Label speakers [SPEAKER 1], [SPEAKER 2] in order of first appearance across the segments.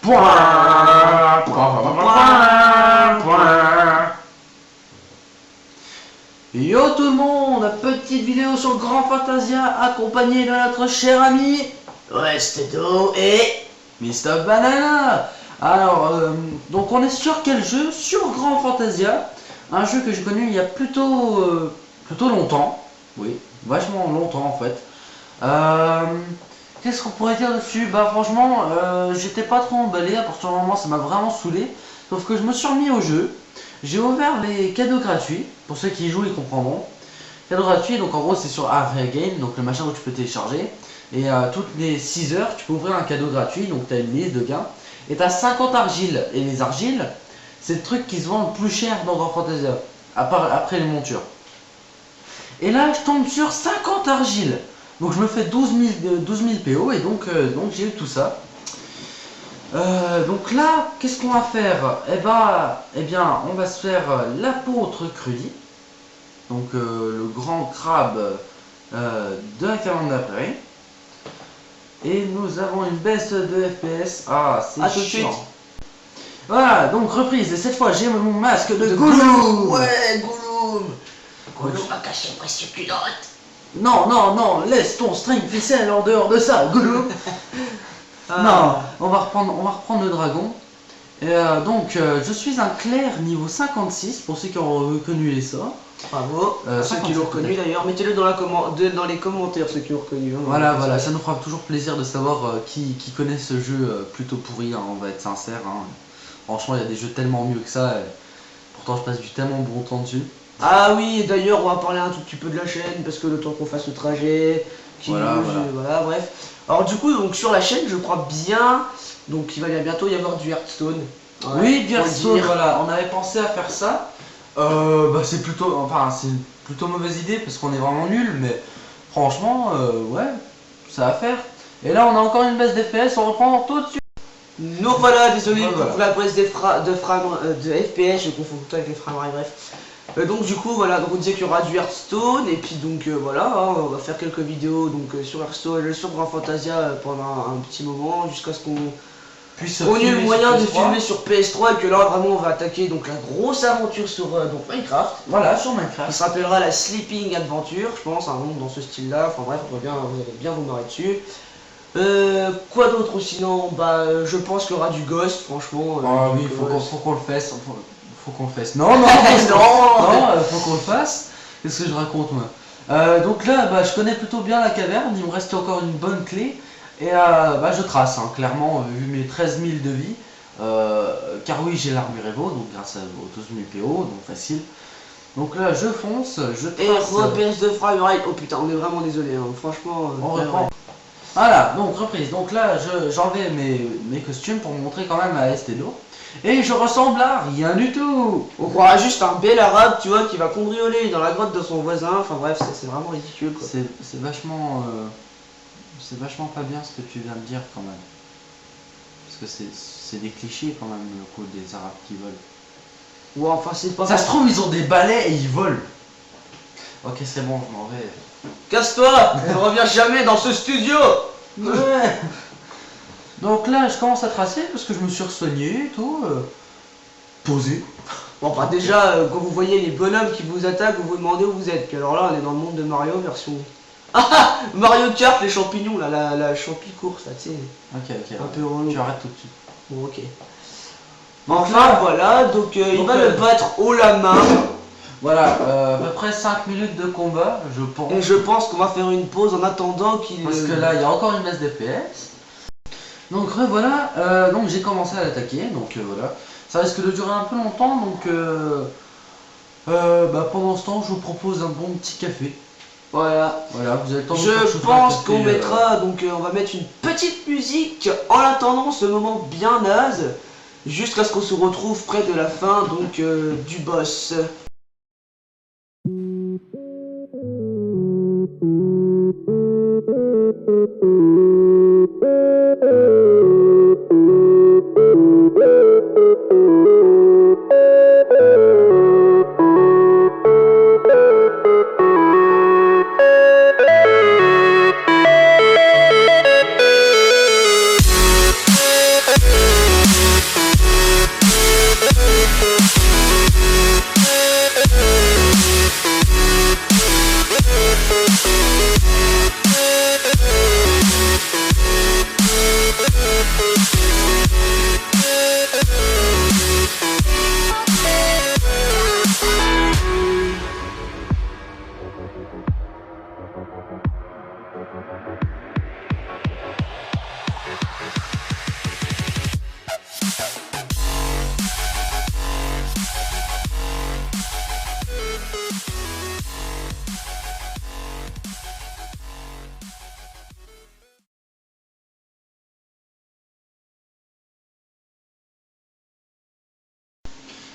[SPEAKER 1] Point, point. Yo tout le monde, petite vidéo sur Grand Fantasia accompagnée de notre cher ami Restedo et Mr Banana. Alors, donc on est sur quel jeu? Sur Grand Fantasia, un jeu que j'ai connu il y a plutôt longtemps, oui, vachement longtemps en fait. Qu'est-ce qu'on pourrait dire dessus? Bah franchement, j'étais pas trop emballé, à partir du moment ça m'a vraiment saoulé, sauf que je me suis remis au jeu. J'ai ouvert les cadeaux gratuits, pour ceux qui y jouent ils comprendront. Cadeaux gratuits, donc en gros c'est sur Game, donc le machin où tu peux télécharger. Et toutes les 6 heures tu peux ouvrir un cadeau gratuit, donc tu as une liste de gains. Et tu as 50 argiles, et les argiles, c'est le truc qui se vend le plus cher dans Grand Fantasia, après les montures. Et là je tombe sur 50 argiles, donc je me fais 12 000 PO, et donc j'ai eu tout ça. Donc là, qu'est-ce qu'on va faire? Eh bien, on va se faire l'apôtre Crudy, donc le grand crabe de la caverne d'après. Et nous avons une baisse de FPS. Ah, c'est chiant. Voilà, donc reprise. Et cette fois, j'ai mon masque de Gollum.
[SPEAKER 2] Ouais, Gollum. Gollum a caché une précieuse culotte.
[SPEAKER 1] Non, non, non, laisse ton string ficelle en dehors de ça, Gollum. Non, on va reprendre le dragon. Et donc, je suis un clerc niveau 56, pour ceux qui ont reconnu les sorts.
[SPEAKER 2] Bravo, ceux qui l'ont reconnu d'ailleurs, mettez-le dans les commentaires, ceux qui l'ont reconnu. Hein,
[SPEAKER 1] voilà, ça nous fera toujours plaisir de savoir qui connaît ce jeu plutôt pourri, hein, on va être sincère. Hein. Franchement, il y a des jeux tellement mieux que ça, et pourtant je passe du tellement bon temps dessus.
[SPEAKER 2] Ah oui, et d'ailleurs, on va parler un tout petit peu de la chaîne, parce que le temps qu'on fasse le trajet, voilà, bref. Alors du coup, donc sur la chaîne, je crois bien, donc il va bientôt y avoir du Hearthstone.
[SPEAKER 1] Ouais, oui, du Hearthstone, voilà, on avait pensé à faire ça. C'est plutôt mauvaise idée parce qu'on est vraiment nul, mais franchement, ouais, ça va faire. Et là, on a encore une baisse d'FPS, on reprend tout de suite.
[SPEAKER 2] Non, voilà, désolé pour la baisse de FPS, je confonds tout avec les framerate, bref. Donc du coup voilà, donc on disait qu'il y aura du Hearthstone et puis donc voilà, hein, on va faire quelques vidéos donc sur Hearthstone, sur Grand Fantasia pendant un petit moment jusqu'à ce qu'on puisse ait le moyen de filmer sur PS3 et que là vraiment on va attaquer donc la grosse aventure sur donc Minecraft.
[SPEAKER 1] Voilà, sur Minecraft.
[SPEAKER 2] Qui s'appellera la Sleeping Adventure, je pense, un nom dans ce style-là. Enfin bref, vous allez bien vous marrer dessus. Quoi d'autre sinon? Je pense qu'il y aura du Ghost, franchement.
[SPEAKER 1] Ah oui, faut qu'on le fasse. Faut qu'on le fasse. Non, non, faut qu'on le fasse. Qu'est-ce que je raconte moi? Donc là, je connais plutôt bien la caverne. Il me reste encore une bonne clé. Et je trace, hein, clairement, vu mes 13 000 de vie. Car oui, j'ai l'armure Evo, donc grâce aux 12 000 PO, donc facile. Donc là, je fonce, je trace.
[SPEAKER 2] Et repère de framerate. Oh putain, on est vraiment désolé, hein. Franchement.
[SPEAKER 1] On reprend. Voilà, donc reprise. Donc là, j'enlève mes costumes pour montrer quand même à Estedo. Et je ressemble à rien du tout.
[SPEAKER 2] On croira juste un bel arabe, tu vois, qui va cambrioler dans la grotte de son voisin. Enfin bref, c'est vraiment ridicule, quoi.
[SPEAKER 1] C'est vachement pas bien ce que tu viens de dire quand même. Parce que c'est des clichés quand même, le coup des arabes qui volent.
[SPEAKER 2] Ouais, enfin c'est pas...
[SPEAKER 1] Ça se trouve, ils ont des balais et ils volent. Ok, c'est bon, je m'en vais.
[SPEAKER 2] Casse-toi. Ne reviens jamais dans ce studio.
[SPEAKER 1] Ouais. Donc là, je commence à tracer parce que je me suis re-soigné et tout. Posé.
[SPEAKER 2] Bon, déjà, quand vous voyez les bonhommes qui vous attaquent, vous vous demandez où vous êtes. Puis alors là, on est dans le monde de Mario version... Ah, Mario Kart, les champignons, là, la champi course, là, tu sais.
[SPEAKER 1] Ok,
[SPEAKER 2] un peu relou.
[SPEAKER 1] Tu arrêtes tout de suite.
[SPEAKER 2] Bon, ok. Enfin, voilà, donc il va le battre haut la main.
[SPEAKER 1] Voilà, à peu près 5 minutes de combat, je pense.
[SPEAKER 2] Et je pense qu'on va faire une pause en attendant qu'il...
[SPEAKER 1] Parce que là, il y a encore une baisse d'FPS. Donc voilà, donc j'ai commencé à l'attaquer, donc voilà. Ça risque de durer un peu longtemps, donc pendant ce temps, je vous propose un bon petit café.
[SPEAKER 2] Voilà,
[SPEAKER 1] vous avez le temps de
[SPEAKER 2] je pense qu'on mettra, donc on va mettre une petite musique en attendant ce moment bien naze, jusqu'à ce qu'on se retrouve près de la fin, donc du boss.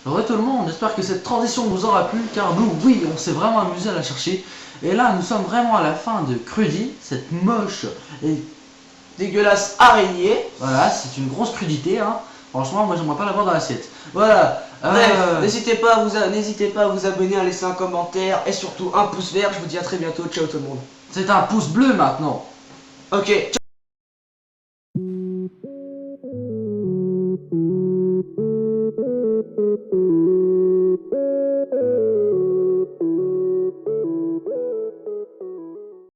[SPEAKER 1] Re tout le monde, j'espère que cette transition vous aura plu, car nous, oui, on s'est vraiment amusé à la chercher. Et là, nous sommes vraiment à la fin de Cruddy, cette moche et
[SPEAKER 2] dégueulasse araignée.
[SPEAKER 1] voilà, c'est une grosse crudité, hein. Franchement, moi j'aimerais pas l'avoir dans l'assiette. Voilà.
[SPEAKER 2] Bref, n'hésitez pas à vous abonner, à laisser un commentaire et surtout un pouce vert. Je vous dis à très bientôt. Ciao tout le monde.
[SPEAKER 1] C'est un pouce bleu maintenant.
[SPEAKER 2] Ok. Ciao.